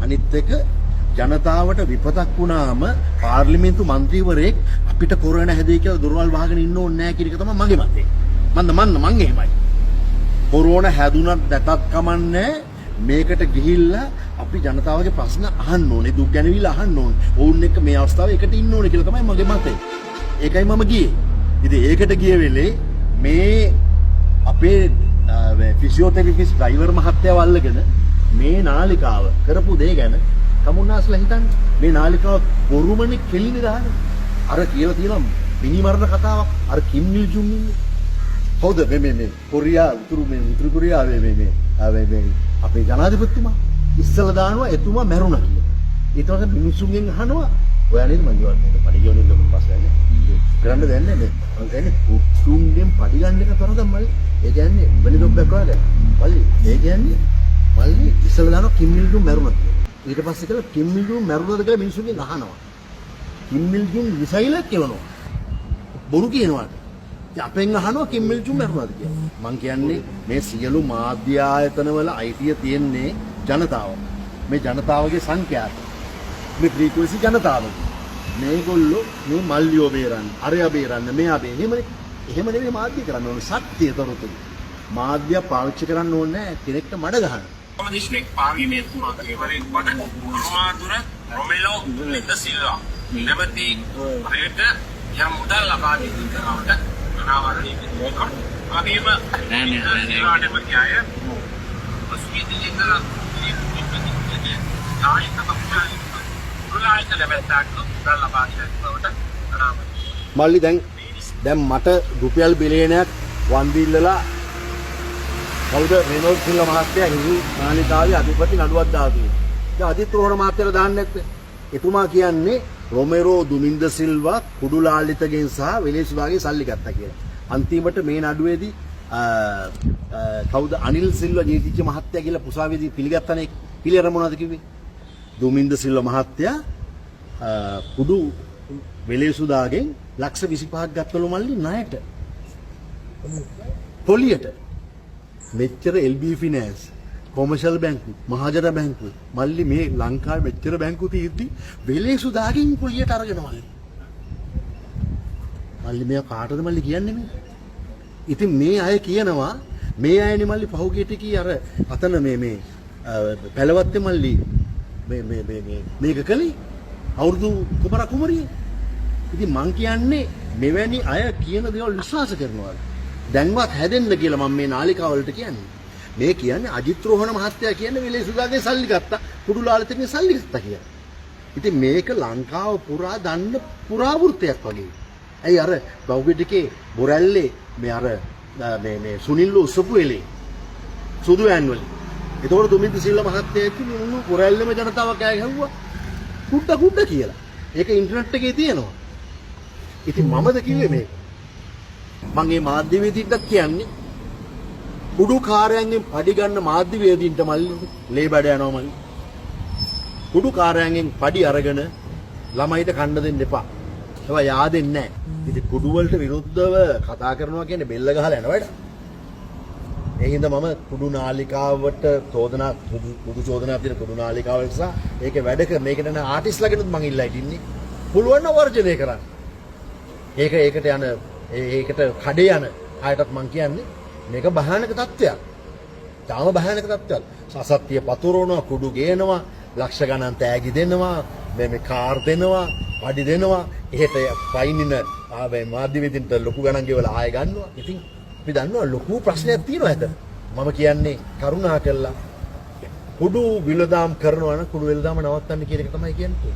අනිත් එක ජනතාවට විපතක් වුණාම පාර්ලිමේන්තු මන්ත්‍රීවරයෙක් අපිට කොරෝනා හැදේ කියලා දොරවල් වහගෙන ඉන්න ඕනේ නැහැ කියන එක තමයි මගේ මතය. මං එහෙමයි. කොරෝනා හැදුනත් නැතත් කමන්නේ මේකට ගිහිල්ලා අපි ජනතාවගේ ප්‍රශ්න අහන්න ඕනේ, දුක් ගැනවිලා අහන්න ඕනේ. ඔවුන් එක්ක මේ අවස්ථාවේ එකට ඉන්න ඕනේ කියලා තමයි මගේ මතය. ඒකයි මම ගියේ. ඉතින් ඒකට ගිය වෙලේ මේ අපේ ෆිසියෝതെරපිස්ට් ඩ්‍රයිවර් මහත්තයාව අල්ලගෙන මේ නාලිකාව කරපු දේ ගැන තමුන්නාස්ලා හිතන්නේ මේ නාලිකාව බොරුමනේ කෙලිනේ දාන්නේ. අර කියලා තියෙනවා මිනිමරණ කතාවක්. අර කිම් නිල් ජුන් ඉන්නේ. හොද මේ කොරියා උතුරු කොරියාවේ මේ අපේ ජනාධිපතිතුමා ඉස්සලා දානවා එතුමා මැරුණා කියලා. ඊට පස්සේ මිනිස්සුන්ගෙන් අහනවා ඔයා නේද මං කියවන්නේ පඩියෝනින් ලොකු පස්සේ යන්නේ. කරන්න දෙන්නේ නැහැ. මං කියන්නේ උතුම්ගෙන් පඩි ගන්න එක තරද මල්ලි. ඒ කියන්නේ වෙන දොබ්බක් වගේ. මල්ලි ඒ කියන්නේ මල්ලි ඉස්සලා දානවා කිම් නිල් ජුන් මැරුණා කියලා. ඊට පස්සේ කියලා කිම් නිල් ජුන් මැරුණාද කියලා මිනිස්සුන්ගෙන් අහනවා. කිම් නිල් ජුන් මිසයිලක් කියවනවා. බොරු කියනවා. අපෙන් අහනවා කිම් නිල් ජුන් මැරුණාද කියලා. මං කියන්නේ මේ සියලු මාධ්‍ය ආයතනවල අයිතිය තියෙන්නේ ජනතාව. මේ ජනතාවගේ සංඛ්‍යාත. මේ ෆ්‍රීකවන්සි ජනතාව. මේගොල්ලෝ මේ මල්ලියෝ බේරන්න, අරයා බේරන්න, මෙයා බේරන්න. එහෙම නෙමෙයි මාධ්‍ය කරන්න ඕනේ. සත්‍යය තොරතුරු. මාධ්‍ය පාවිච්චි කරන්න ඕනේ නැහැ කෙනෙක්ට මඩ ගහන්න. දිස්ත්‍රික් පාර්ලිමේන්තු මන්ත්‍රීවරයෙක් වන අමාදුර රොමෙලෝ ද සිල්වා නැමැති රේට යම් මුදල් ලබා දීම කරවට අනාවරණය කරනවා. ආගීම නෑ කියාය. ඔස්කීදී ඉඳලා මල්ලි දැන් මට රුපියල් බිලියනයක් වන්දි ඉල්ලලා කවුද රෙනෝඩ් සිල්වා මහත්තයා හිමි නාලිකාවේ අධිපති නඩුවක් දාලා තියෙනවා. දැන් අදිත් රෝහණ මහත්තයාලා දාන්නේ නැත්තේ. එතුමා කියන්නේ රොමෙරෝ දුමින්ද සිල්වා කුඩුලාලිතගෙන් සහ වෙලේසුවාගෙන් සල්ලි ගත්තා කියලා. අන්තිමට මේ නඩුවේදී කවුද අනිල් සිල්වා ජීතිච්ච මහත්තයා කියලා පුසාවේදී පිළිගත්තනේ. පිළියර මොනවද කිව්වේ? දුමින්ද සිල්වා මහත්තයා කුඩු වෙලේසුදාගෙන් ලක්ෂ 25ක් ගත්තලු මල්ලි ණයට. පොලියට. මෙච්චර LB ෆිනෑන්ස්, කොමර්ෂල් බැංකු, මහජන බැංකු මල්ලි මේ ලංකාවේ මෙච්චර බැංකු තියෙද්දි වෙලේසුදාගෙන් පොලියට අරගෙන මල්ලි. මල්ලි මේ කාටද මල්ලි කියන්නේ මේ? ඉතින් මේ අය කියනවා මේ අයනේ මල්ලි පහුගිය ටිකී අර අතන මේ පැලවත්තේ මල්ලි මේක කලේ අවුරුදු කුමරිය. ඉතින් මං කියන්නේ මෙවැනි අය කියන දේවල් විශ්වාස කරනවා. දැන්වත් හැදෙන්න කියලා මම මේ නාලිකාවලට කියන්නේ. මේ කියන්නේ අජිත් රෝහණ මහත්තයා කියන්නේ වෙලේසුදාගේ සල්ලි ගත්තා, කුඩුලාලිතගේ සල්ලි ගත්තා කියලා. ඉතින් මේක ලංකාව පුරා දන්න පුරාවෘත්තයක් වගේ. ඇයි අර බෞද්ධිකේ බොරැල්ලේ මේ අර මේ සුනිල්ලු උසපු එලේ සුදු ඇන්වල. ඒතකොට දුමින්ද සිල්වා මහත්තයා කිව්වේ මුළු බොරැල්ලේම ජනතාව කෑ ගැහුවා කුඩ කියලා. ඒක ඉන්ටර්නෙට් එකේ තියෙනවා. ඉතින් මමද කිව්වේ මේක. මම මේ මාධ්‍යවේදීන්ට කියන්නේ කුඩු කාර්යයන්ගෙන් පඩි ගන්න මාධ්‍යවේදීන්ට මල්ලි ලේ බඩ යනවා මල්ලි. කුඩු කාර්යයන්ගෙන් පඩි අරගෙන ළමයිට කන්න දෙන්න එපා. ඒවා yaadෙන්නේ නැහැ. ඉතින් කුඩු වලට විරුද්ධව කතා කරනවා කියන්නේ බෙල්ල ගහලා යන වැඩ. ඒ හින්දා මම කුඩු නාලිකාවට කුඩු චෝදනා තියෙන කුඩු නාලිකාවට සහ ඒකේ වැඩ කරන මේකට යන ආටිස්ලාගෙනුත් මං ඉල්ලා හිටින්නේ. පුළුවන් නම් වර්ජනය කරන්න. ඒකට කඩේ යන අයටත් මං කියන්නේ මේක භයානක තත්ත්වයක්. තාම භයානක තත්ත්වයක්. සසත්‍ය පතුරවනවා, කුඩු ගේනවා, ලක්ෂ ගණන් තෑගි දෙනවා, මේ කාර් දෙනවා, පඩි දෙනවා. එහෙට ෆයින් ඉන මාධ්‍යවේදීන්ට ලොකු ගණන් ගෙවලා ආයෙ ගන්නවා. ඉතින් අපි දන්නවා ලොකු ප්‍රශ්නයක් තියෙනවා ඇත. මම කියන්නේ කරුණා කළා කුඩු විලදාම් කරනවා නම් කුඩු විලදාම නවත්තන්න කියන එක තමයි කියන්නේ.